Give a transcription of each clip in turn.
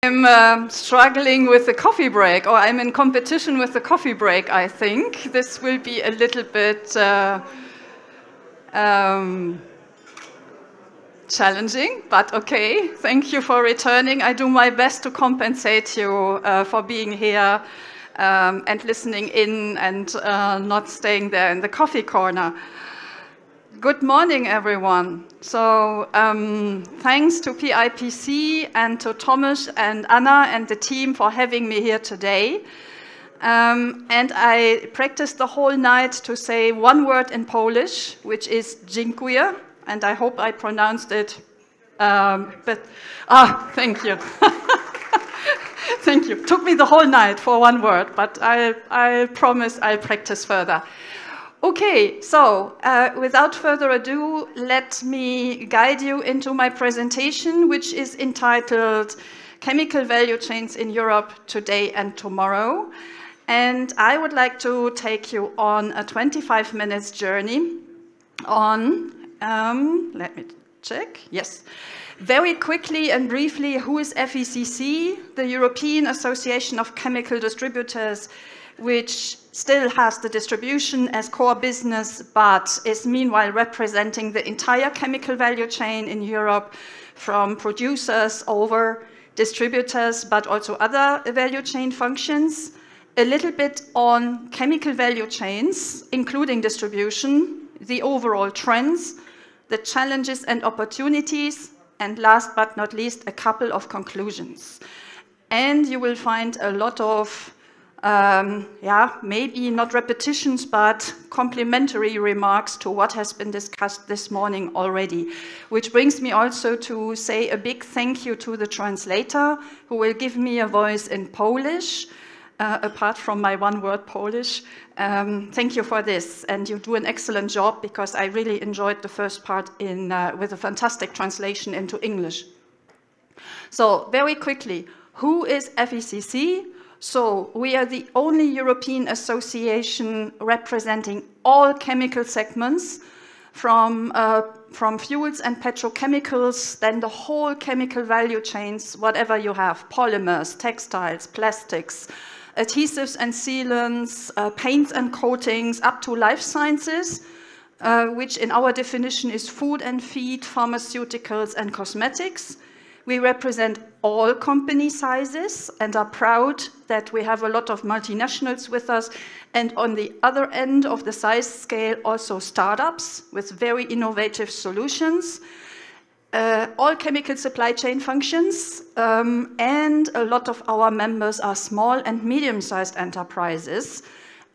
I'm struggling with the coffee break, or I'm in competition with the coffee break, I think. This will be a little bit challenging, but okay. Thank you for returning. I do my best to compensate you for being here and listening in and not staying there in the coffee corner. Good morning, everyone. So thanks to PIPC and to Thomas and Anna and the team for having me here today. And I practiced the whole night to say one word in Polish, which is dziękuję, and I hope I pronounced it. Thank you. Thank you. Took me the whole night for one word, but I promise I'll practice further. Okay, so without further ado, let me guide you into my presentation, which is entitled Chemical Value Chains in Europe Today and Tomorrow. And I would like to take you on a 25 minutes journey on, let me check, yes. Very quickly and briefly, who is FECC, the European Association of Chemical Distributors, which still has the distribution as core business, but is meanwhile representing the entire chemical value chain in Europe, from producers over distributors, but also other value chain functions. A little bit on chemical value chains, including distribution, the overall trends, the challenges and opportunities, and last but not least, a couple of conclusions. And you will find a lot of maybe not repetitions, but complementary remarks to what has been discussed this morning already, which brings me also to say a big thank you to the translator, who will give me a voice in Polish, apart from my one word Polish. Thank you for this, and you do an excellent job, because I really enjoyed the first part with a fantastic translation into English. So very quickly, who is FECC? So we are the only European association representing all chemical segments, from fuels and petrochemicals, then the whole chemical value chains, whatever you have, polymers, textiles, plastics, adhesives and sealants, paints and coatings, up to life sciences, which in our definition is food and feed, pharmaceuticals and cosmetics. We represent all company sizes and are proud that we have a lot of multinationals with us, and on the other end of the size scale, also startups with very innovative solutions, all chemical supply chain functions, and a lot of our members are small and medium-sized enterprises,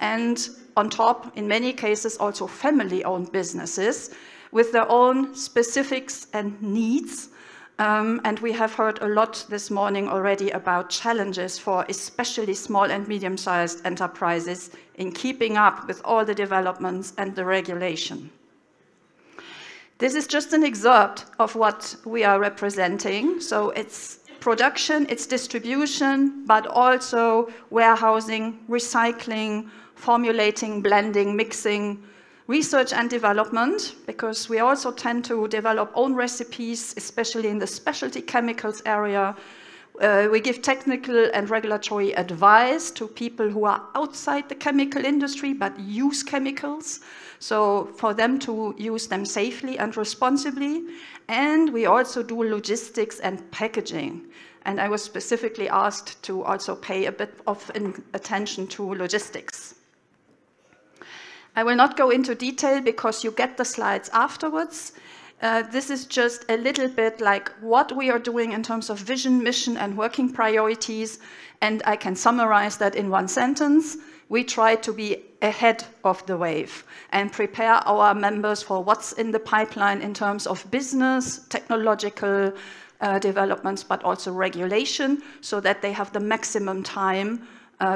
and on top, in many cases, also family-owned businesses with their own specifics and needs. And we have heard a lot this morning already about challenges for especially small and medium-sized enterprises in keeping up with all the developments and the regulation. This is just an excerpt of what we are representing. So it's production, it's distribution, but also warehousing, recycling, formulating, blending, mixing, research and development, because we also tend to develop own recipes, especially in the specialty chemicals area. We give technical and regulatory advice to people who are outside the chemical industry but use chemicals, so for them to use them safely and responsibly. And we also do logistics and packaging. And I was specifically asked to also pay a bit of attention to logistics. I will not go into detail because you get the slides afterwards. This is just a little bit like what we are doing in terms of vision, mission, and working priorities. And I can summarize that in one sentence. We try to be ahead of the wave and prepare our members for what's in the pipeline in terms of business, technological developments, but also regulation, so that they have the maximum time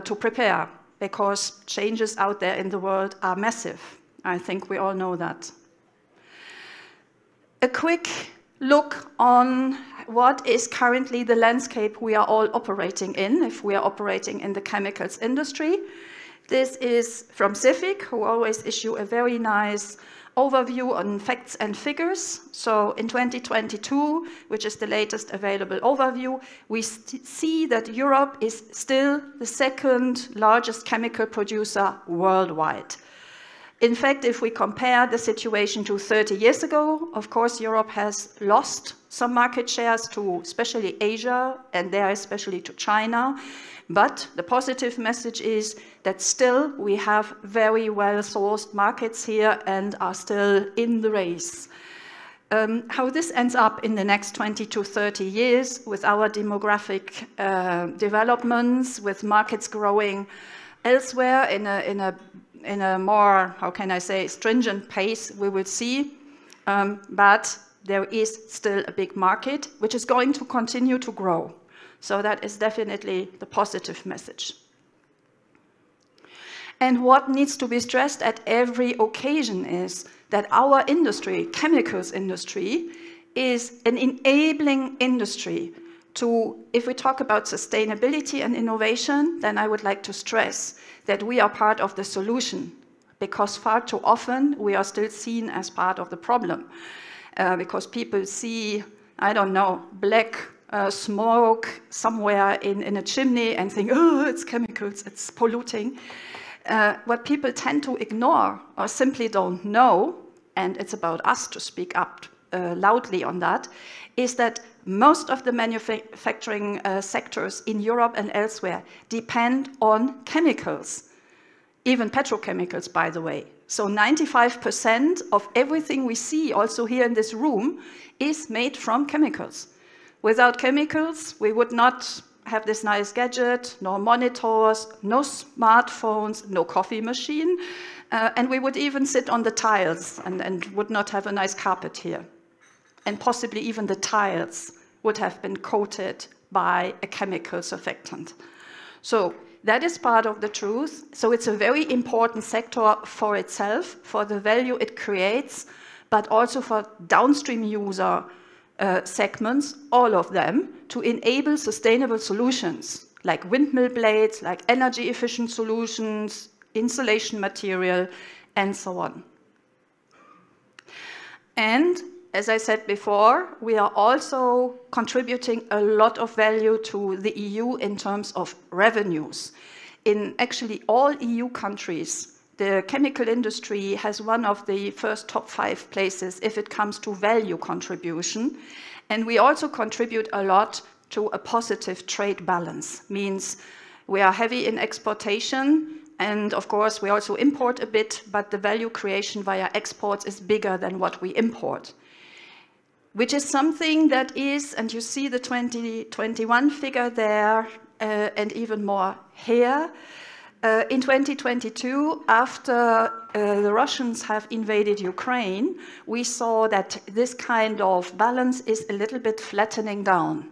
to prepare, because changes out there in the world are massive. I think we all know that. A quick look on what is currently the landscape we are all operating in, if we are operating in the chemicals industry. This is from CIFIC, who always issue a very nice overview on facts and figures. So in 2022, which is the latest available overview, we see that Europe is still the second largest chemical producer worldwide. In fact, if we compare the situation to 30 years ago, of course, Europe has lost some market shares to especially Asia, and there especially to China. But the positive message is that still we have very well-sourced markets here and are still in the race. How this ends up in the next 20 to 30 years with our demographic developments, with markets growing elsewhere in a more, how can I say, stringent pace, we will see. But there is still a big market, which is going to continue to grow. So that is definitely the positive message. And what needs to be stressed at every occasion is that our industry, chemicals industry, is an enabling industry to, if we talk about sustainability and innovation, then I would like to stress that we are part of the solution, because far too often we are still seen as part of the problem. Because people see, I don't know, black smoke somewhere in a chimney and think, oh, it's chemicals, it's polluting. What people tend to ignore or simply don't know, and it's about us to speak up loudly on that, is that most of the manufacturing sectors in Europe and elsewhere depend on chemicals, even petrochemicals, by the way. So 95% of everything we see also here in this room is made from chemicals. Without chemicals, we would not have this nice gadget, no monitors, no smartphones, no coffee machine, and we would even sit on the tiles and would not have a nice carpet here. And possibly even the tiles would have been coated by a chemical surfactant. So that is part of the truth. So it's a very important sector for itself, for the value it creates, but also for downstream user segments, all of them, to enable sustainable solutions, like windmill blades, like energy efficient solutions, insulation material, and so on. And as I said before, we are also contributing a lot of value to the EU in terms of revenues. In actually all EU countries, the chemical industry has one of the first top 5 places if it comes to value contribution. And we also contribute a lot to a positive trade balance. Means we are heavy in exportation, and of course we also import a bit, but the value creation via exports is bigger than what we import. Which is something that is, and you see the 2021 figure there, and even more here. In 2022, after the Russians have invaded Ukraine, we saw that this kind of balance is a little bit flattening down.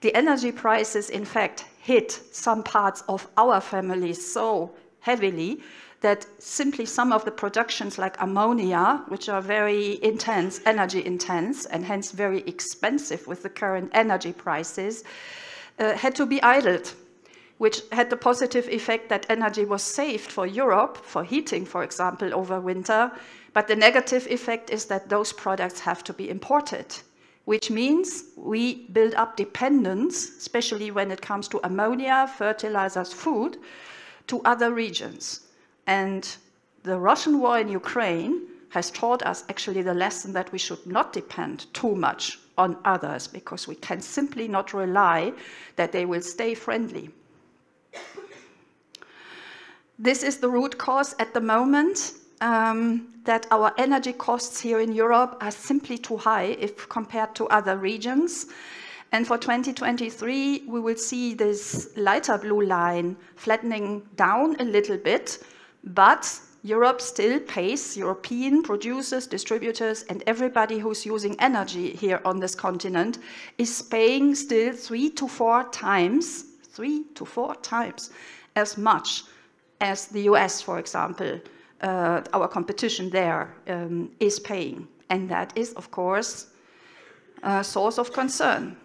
The energy prices, in fact, hit some parts of our families so heavily that simply some of the productions like ammonia, which are very intense, energy intense, and hence very expensive with the current energy prices, had to be idled, which had the positive effect that energy was saved for Europe, for heating, for example, over winter. But the negative effect is that those products have to be imported, which means we build up dependence, especially when it comes to ammonia, fertilizers, food, to other regions. And the Russian war in Ukraine has taught us actually the lesson that we should not depend too much on others, because we can simply not rely that they will stay friendly. This is the root cause at the moment, that our energy costs here in Europe are simply too high if compared to other regions. And for 2023, we will see this lighter blue line flattening down a little bit, but Europe still pays, European producers, distributors, and everybody who's using energy here on this continent is paying still 3 to 4 times as much as the US, for example, our competition there is paying. And that is, of course, a source of concern.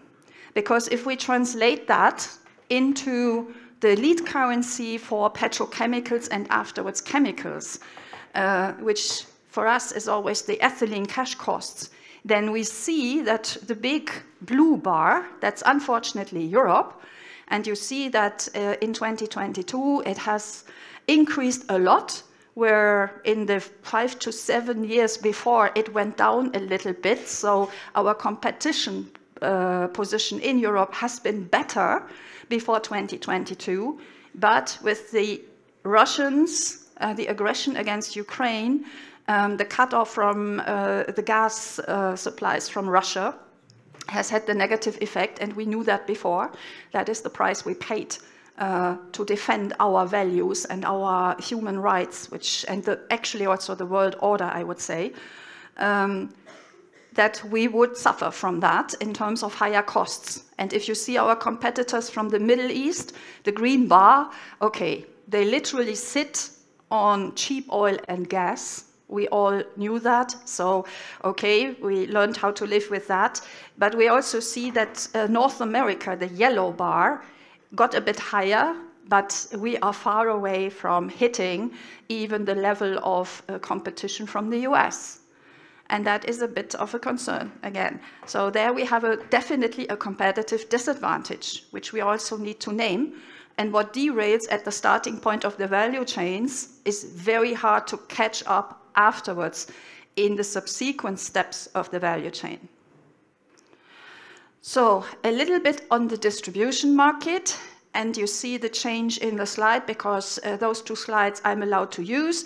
Because if we translate that into the lead currency for petrochemicals and afterwards chemicals, which for us is always the ethylene cash costs, then we see that the big blue bar, that's unfortunately Europe, and you see that in 2022 it has increased a lot, where in the 5 to 7 years before it went down a little bit. So our competition position in Europe has been better before 2022, but with the Russians, the aggression against Ukraine, the cutoff from the gas supplies from Russia has had the negative effect, and we knew that before. That is the price we paid to defend our values and our human rights, actually also the world order, I would say, that we would suffer from that in terms of higher costs. And if you see our competitors from the Middle East, the green bar, okay, they literally sit on cheap oil and gas. We all knew that, so okay, we learned how to live with that. But we also see that North America, the yellow bar, got a bit higher, but we are far away from hitting even the level of competition from the US. And that is a bit of a concern again. So there we have definitely a competitive disadvantage, which we also need to name. And what derails at the starting point of the value chains is very hard to catch up afterwards in the subsequent steps of the value chain. So a little bit on the distribution market, and you see the change in the slide because those two slides I'm allowed to use.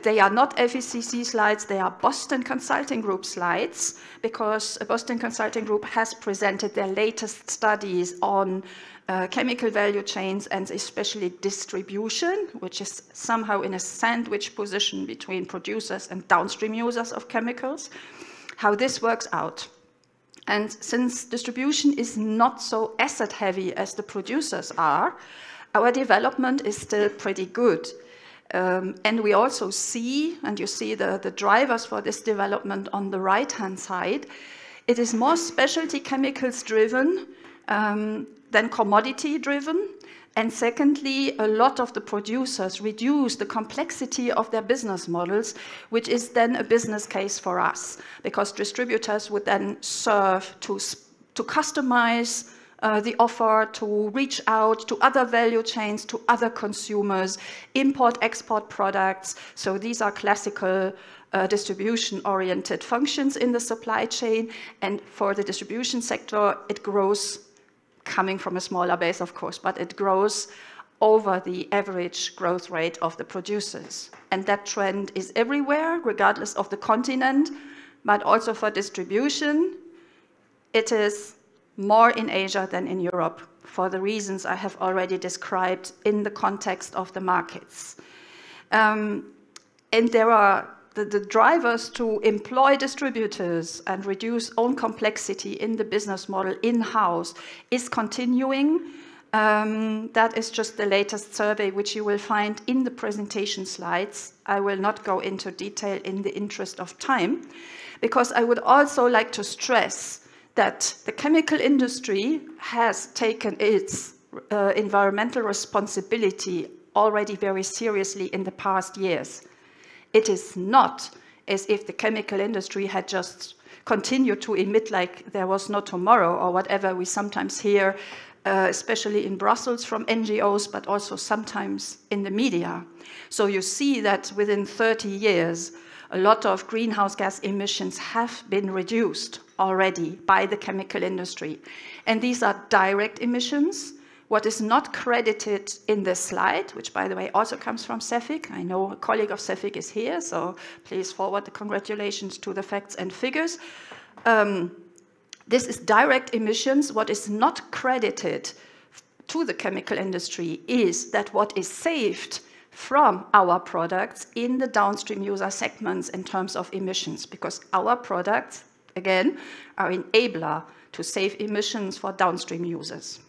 They are not FECC slides, they are Boston Consulting Group slides, because Boston Consulting Group has presented their latest studies on chemical value chains and especially distribution, which is somehow in a sandwich position between producers and downstream users of chemicals, how this works out. And since distribution is not so asset heavy as the producers are, our development is still pretty good. And we also see, and you see the drivers for this development on the right-hand side, it is more specialty chemicals driven than commodity driven. And secondly, a lot of the producers reduce the complexity of their business models, which is then a business case for us, because distributors would then serve to customize the offer, to reach out to other value chains, to other consumers, import-export products. So these are classical distribution-oriented functions in the supply chain. And for the distribution sector, it grows, coming from a smaller base, of course, but it grows over the average growth rate of the producers. And that trend is everywhere, regardless of the continent, but also for distribution, it is more in Asia than in Europe, for the reasons I have already described in the context of the markets. And there are the drivers to employ distributors and reduce own complexity in the business model in-house is continuing. That is just the latest survey, which you will find in the presentation slides. I will not go into detail in the interest of time, because I would also like to stress that the chemical industry has taken its environmental responsibility already very seriously in the past years. It is not as if the chemical industry had just continued to emit like there was no tomorrow or whatever we sometimes hear, especially in Brussels from NGOs, but also sometimes in the media. So you see that within 30 years, a lot of greenhouse gas emissions have been reduced already by the chemical industry. And these are direct emissions. What is not credited in this slide, which by the way also comes from CEFIC, I know a colleague of CEFIC is here, so please forward the congratulations to the facts and figures. This is direct emissions. What is not credited to the chemical industry is that what is saved from our products in the downstream user segments in terms of emissions, because our products, again, are enabler to save emissions for downstream users.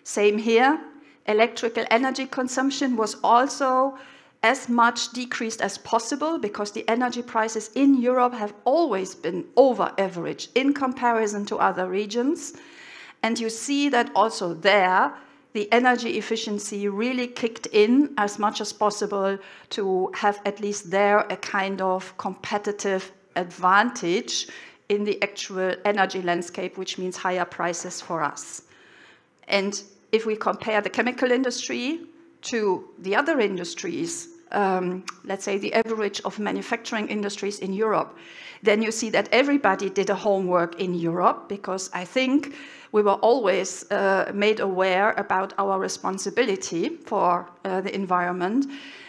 Same here, electrical energy consumption was also as much decreased as possible because the energy prices in Europe have always been over average in comparison to other regions. And you see that also there, the energy efficiency really kicked in as much as possible to have at least there a kind of competitive advantage in the actual energy landscape, which means higher prices for us. And if we compare the chemical industry to the other industries, let's say the average of manufacturing industries in Europe, then you see that everybody did a homework in Europe, because I think we were always made aware about our responsibility for the environment.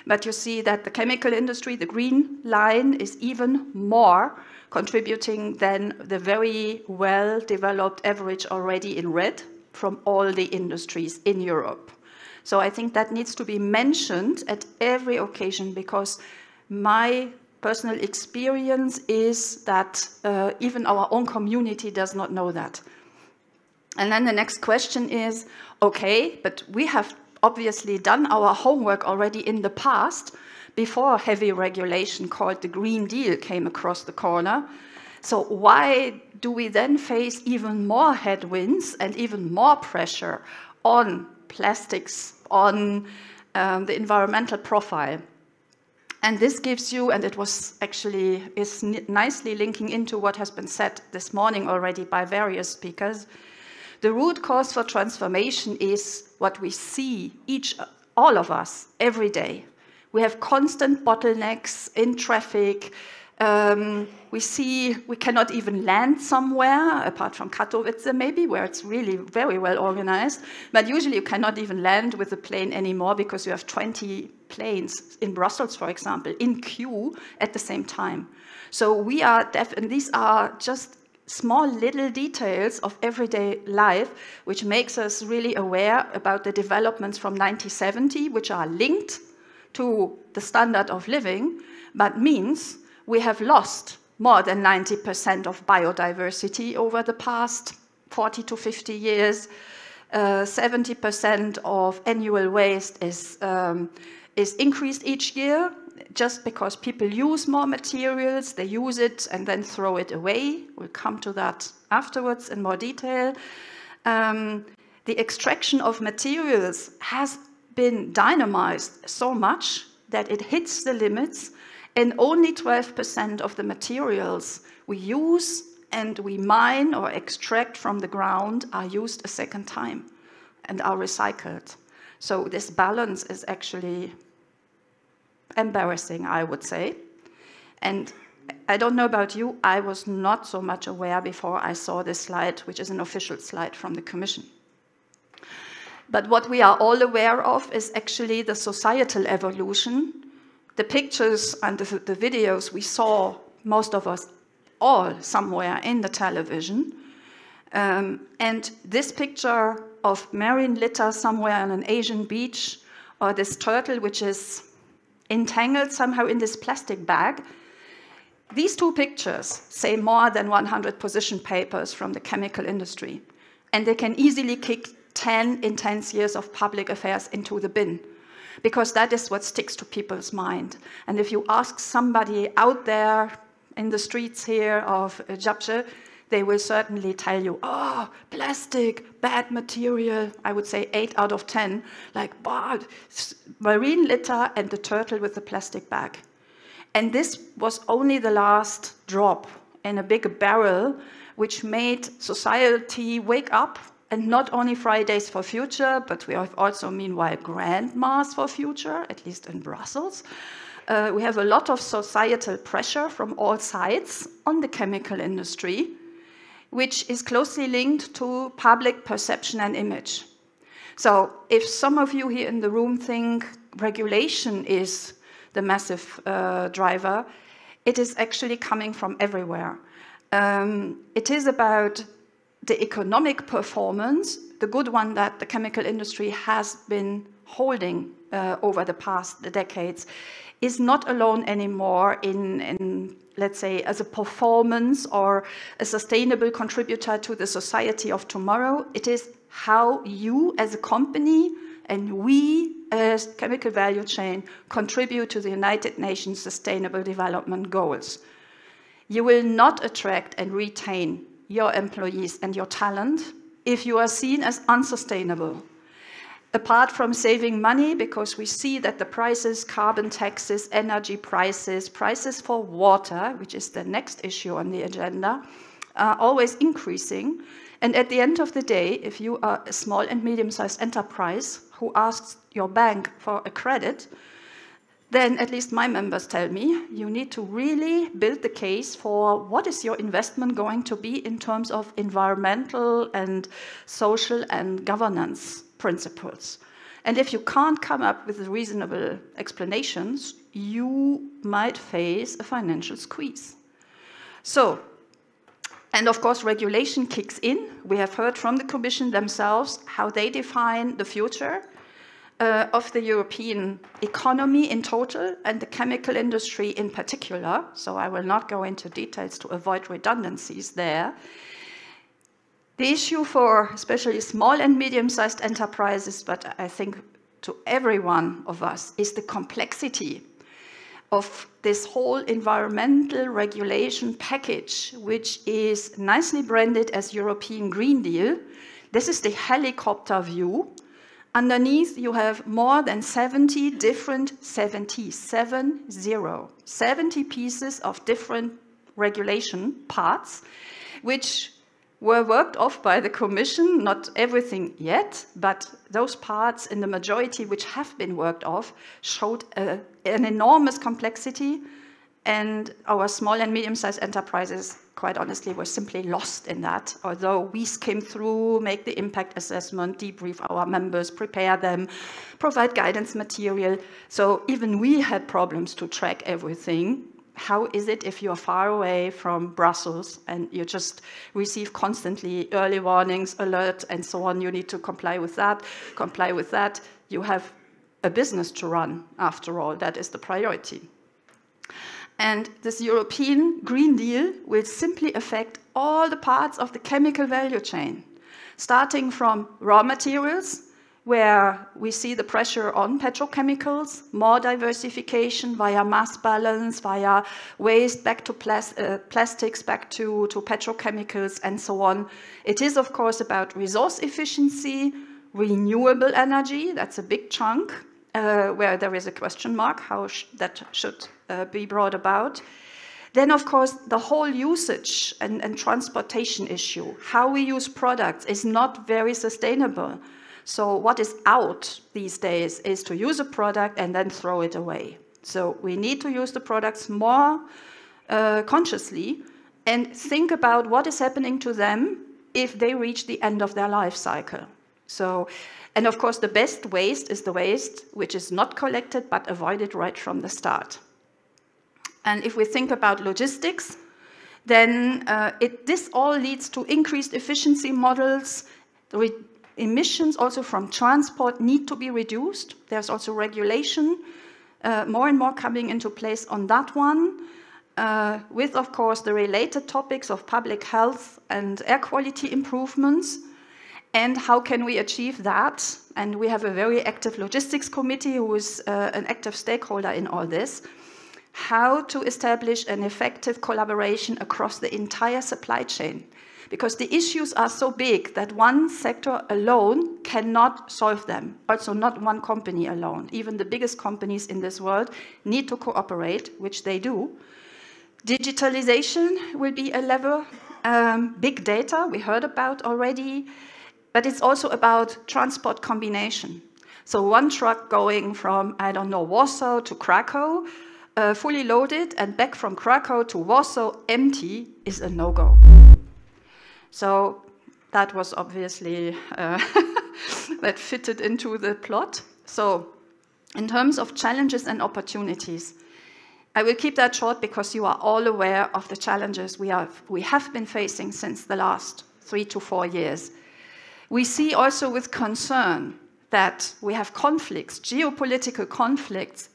But you see that the chemical industry, the green line, is even more contributing than the very well-developed average already in red from all the industries in Europe. So I think that needs to be mentioned at every occasion, because my personal experience is that even our own community does not know that. And then the next question is, okay, but we have obviously done our homework already in the past, before heavy regulation called the Green Deal came across the corner. So why do we then face even more headwinds and even more pressure on plastics, on the environmental profile? And this gives you, and it was actually is nicely linking into what has been said this morning already by various speakers. The root cause for transformation is what we see, all of us, every day. We have constant bottlenecks in traffic. We see we cannot even land somewhere, apart from Katowice maybe, where it's really very well organized. But usually you cannot even land with a plane anymore, because you have 20 planes in Brussels, for example, in queue at the same time. So we are and these are just small little details of everyday life, which makes us really aware about the developments from 1970, which are linked to the standard of living, but means we have lost more than 90% of biodiversity over the past 40 to 50 years. 70% of annual waste is increased each year, just because people use more materials, they use it and then throw it away. We'll come to that afterwards in more detail. The extraction of materials has been dynamized so much that it hits the limits, and only 12% of the materials we use and we mine or extract from the ground are used a second time and are recycled. So this balance is actually embarrassing, I would say. And I don't know about you, I was not so much aware before I saw this slide, which is an official slide from the Commission. But what we are all aware of is actually the societal evolution. The pictures and the videos we saw, most of us, all somewhere in the television. And this picture of marine litter somewhere on an Asian beach, or this turtle which is entangled somehow in this plastic bag, these two pictures say more than 100 position papers from the chemical industry. And they can easily kick 10 intense years of public affairs into the bin, because that is what sticks to people's mind. And if you ask somebody out there in the streets here of Japce, they will certainly tell you, oh, plastic, bad material. I would say 8 out of 10, like, marine litter and the turtle with the plastic bag. And this was only the last drop in a big barrel, which made society wake up. And not only Fridays for Future, but we have also, meanwhile, Grand Mass for Future, at least in Brussels. We have a lot of societal pressure from all sides on the chemical industry, which is closely linked to public perception and image. So if some of you here in the room think regulation is the massive driver, it is actually coming from everywhere. It is about the economic performance, the good one that the chemical industry has been holding over the past decades, is not alone anymore in, let's say, as a performance or a sustainable contributor to the society of tomorrow. It is how you as a company and we as chemical value chain contribute to the United Nations Sustainable Development Goals. You will not attract and retain your employees and your talent if you are seen as unsustainable. Apart from saving money, because we see that the prices, carbon taxes, energy prices, prices for water, which is the next issue on the agenda, are always increasing. And at the end of the day, if you are a small and medium-sized enterprise who asks your bank for a credit, then at least my members tell me, you need to really build the case for what is your investment going to be in terms of environmental and social and governance principles. And if you can't come up with reasonable explanations, you might face a financial squeeze. So, and of course, regulation kicks in. We have heard from the Commission themselves how they define the future of the European economy in total and the chemical industry in particular. So I will not go into details to avoid redundancies there. The issue for especially small and medium-sized enterprises, but I think to every one of us, is the complexity of this whole environmental regulation package, which is nicely branded as European Green Deal. This is the helicopter view. Underneath, you have more than 70 different, 70 pieces of different regulation parts, which were worked off by the Commission, not everything yet, but those parts in the majority which have been worked off showed an enormous complexity, and our small and medium-sized enterprises, quite honestly, were simply lost in that, although we skim through, make the impact assessment, debrief our members, prepare them, provide guidance material. So even we had problems to track everything. How is it if you're far away from Brussels and you just receive constantly early warnings, alerts, and so on? You need to comply with that, comply with that. You have a business to run, after all. That is the priority. And this European Green Deal will simply affect all the parts of the chemical value chain, starting from raw materials, where we see the pressure on petrochemicals, more diversification via mass balance, via waste back to plastics, back to petrochemicals, and so on. It is, of course, about resource efficiency, renewable energy, that's a big chunk, where there is a question mark, how that should be brought about. Then, of course, the whole usage and transportation issue, how we use products is not very sustainable. So what is out these days is to use a product and then throw it away. So we need to use the products more consciously and think about what is happening to them if they reach the end of their life cycle. So, and of course, the best waste is the waste which is not collected but avoided right from the start. And if we think about logistics, then this all leads to increased efficiency models. Emissions also from transport need to be reduced. There's also regulation, more and more coming into place on that one, with, of course, the related topics of public health and air quality improvements. And how can we achieve that? And we have a very active logistics committee who is an active stakeholder in all this. How to establish an effective collaboration across the entire supply chain. Because the issues are so big that one sector alone cannot solve them. Also not one company alone. Even the biggest companies in this world need to cooperate, which they do. Digitalization will be a lever. Big data, we heard about already. But it's also about transport combination. So one truck going from, I don't know, Warsaw to Krakow, fully loaded, and back from Krakow to Warsaw empty is a no-go. So that was obviously, that fitted into the plot. So in terms of challenges and opportunities, I will keep that short because you are all aware of the challenges we have been facing since the last 3 to 4 years. We see also with concern that we have conflicts, geopolitical conflicts,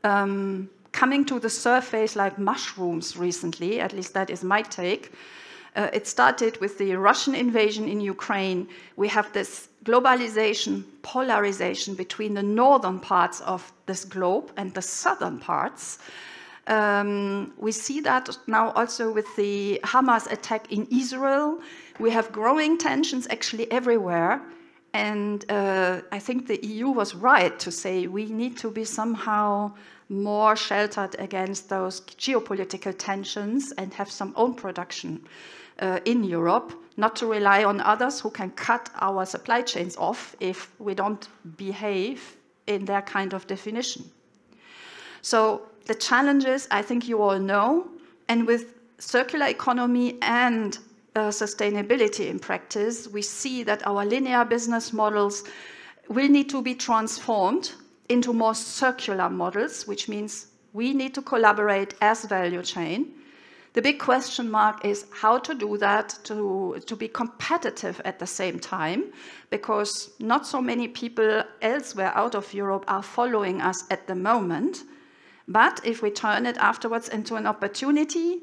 coming to the surface like mushrooms recently, at least that is my take. It started with the Russian invasion in Ukraine. We have this globalization, polarization between the northern parts of this globe and the southern parts. We see that now also with the Hamas attack in Israel. We have growing tensions actually everywhere. And I think the EU was right to say we need to be somehow more sheltered against those geopolitical tensions and have some own production in Europe, not to rely on others who can cut our supply chains off if we don't behave in their kind of definition. So the challenges, I think you all know, and with circular economy and sustainability in practice, we see that our linear business models will need to be transformed into more circular models, which means we need to collaborate as value chain. The big question mark is how to do that to be competitive at the same time, because not so many people elsewhere out of Europe are following us at the moment. But if we turn it afterwards into an opportunity,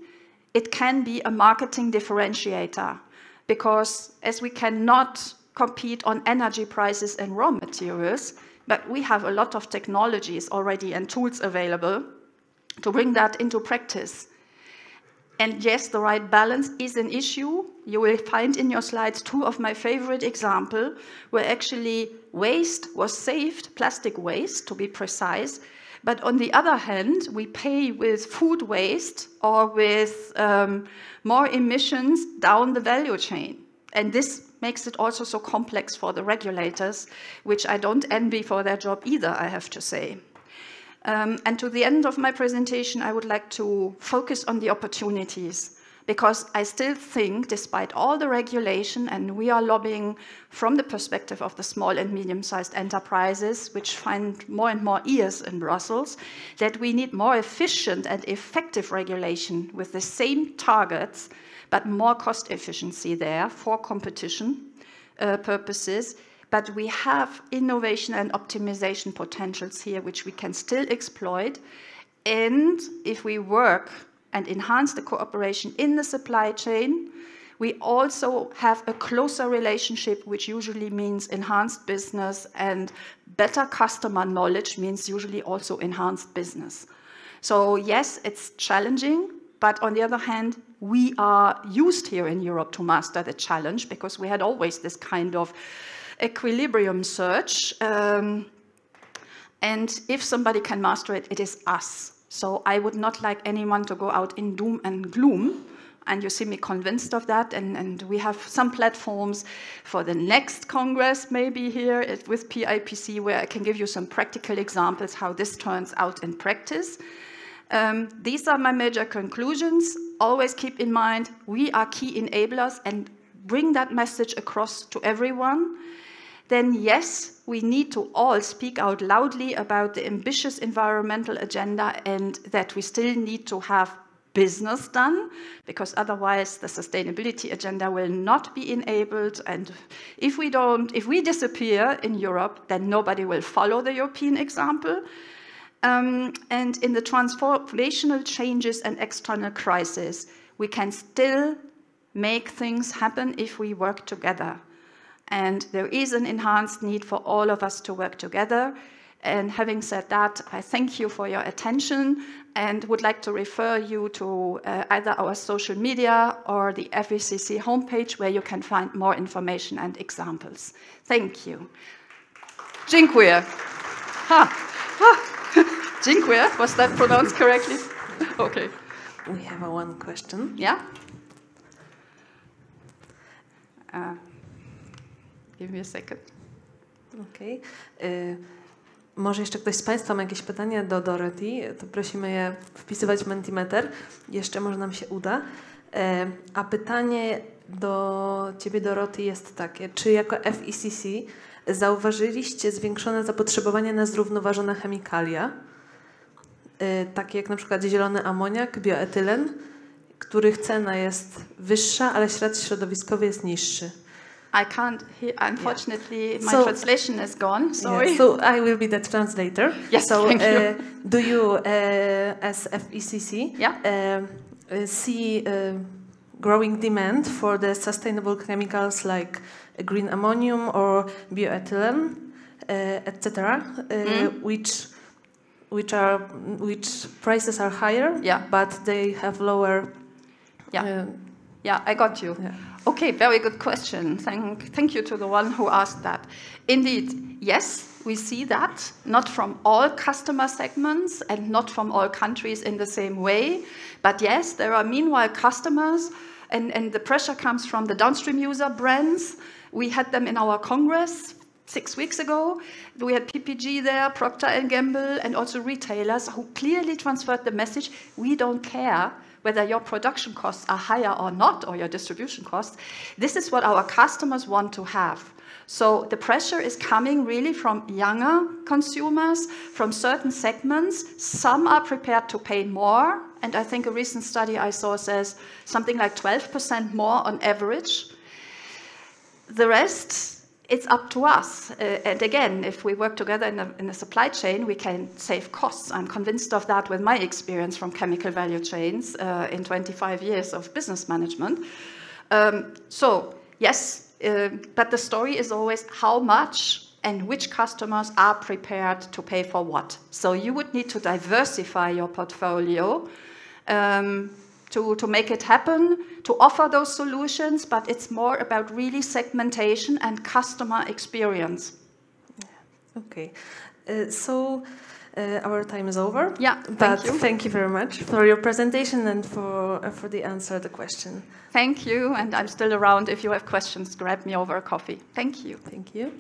it can be a marketing differentiator, because as we cannot compete on energy prices and raw materials, but we have a lot of technologies already and tools available to bring that into practice. And yes, the right balance is an issue. You will find in your slides 2 of my favorite examples where actually waste was saved, plastic waste to be precise. But on the other hand, we pay with food waste or with more emissions down the value chain. And this makes it also so complex for the regulators, which I don't envy for their job either, I have to say. And to the end of my presentation, I would like to focus on the opportunities, because I still think, despite all the regulation, and we are lobbying from the perspective of the small and medium-sized enterprises, which find more and more ears in Brussels, that we need more efficient and effective regulation with the same targets, but more cost efficiency there for competition purposes. But we have innovation and optimization potentials here, which we can still exploit. And if we work and enhance the cooperation in the supply chain, we also have a closer relationship, which usually means enhanced business, and better customer knowledge means usually also enhanced business. So yes, it's challenging, but on the other hand, we are used here in Europe to master the challenge, because we had always this kind of equilibrium search, and if somebody can master it, it is us. So I would not like anyone to go out in doom and gloom, and you see me convinced of that, and we have some platforms for the next Congress, maybe here with PIPC, where I can give you some practical examples how this turns out in practice. These are my major conclusions. Always keep in mind, we are key enablers, and bring that message across to everyone. Then yes, we need to all speak out loudly about the ambitious environmental agenda, and that we still need to have business done, because otherwise the sustainability agenda will not be enabled. And if we disappear in Europe, then nobody will follow the European example. And in the transformational changes and external crises, we can still make things happen if we work together. And there is an enhanced need for all of us to work together. And having said that, I thank you for your attention and would like to refer you to either our social media or the FECC homepage, where you can find more information and examples. Thank you. Dziękuję. Dziękuję. Was that pronounced correctly? Okay. We have one question. Yeah? Give me a second. Okay. Może jeszcze ktoś z Państwa ma jakieś pytania do Dorothy, to prosimy je wpisywać w Mentimeter. Jeszcze może nam się uda. A pytanie do Ciebie, Dorothy, jest takie. Czy jako FECC zauważyliście zwiększone zapotrzebowanie na zrównoważone chemikalia, takie jak na przykład zielony amoniak, bioetylen, których cena jest wyższa, ale ślad środowiskowy jest niższy? I can't hear, unfortunately, my translation is gone, sorry. Yeah, so I will be the translator. Yes, so, thank you. Do you, as FECC, see growing demand for the sustainable chemicals like green ammonium or bioethylene, etc., which prices are higher, but they have lower... Yeah, I got you. Yeah. Okay, very good question. Thank you to the one who asked that. Indeed, yes, we see that, not from all customer segments and not from all countries in the same way. But yes, there are meanwhile customers, and the pressure comes from the downstream user brands. We had them in our Congress 6 weeks ago. We had PPG there, Procter & Gamble, and also retailers who clearly transferred the message, we don't care whether your production costs are higher or not, or your distribution costs. This is what our customers want to have. So the pressure is coming really from younger consumers, from certain segments. Some are prepared to pay more, and I think a recent study I saw says something like 12% more on average. The rest, it's up to us. And again, if we work together in a supply chain, we can save costs. I'm convinced of that with my experience from chemical value chains in 25 years of business management. So yes, but the story is always how much and which customers are prepared to pay for what. So you would need to diversify your portfolio to make it happen, to offer those solutions, but it's more about really segmentation and customer experience. Okay, so our time is over. Yeah, thank you very much for your presentation and for the answer to the question. Thank you, and I'm still around. If you have questions, grab me over a coffee. Thank you. Thank you.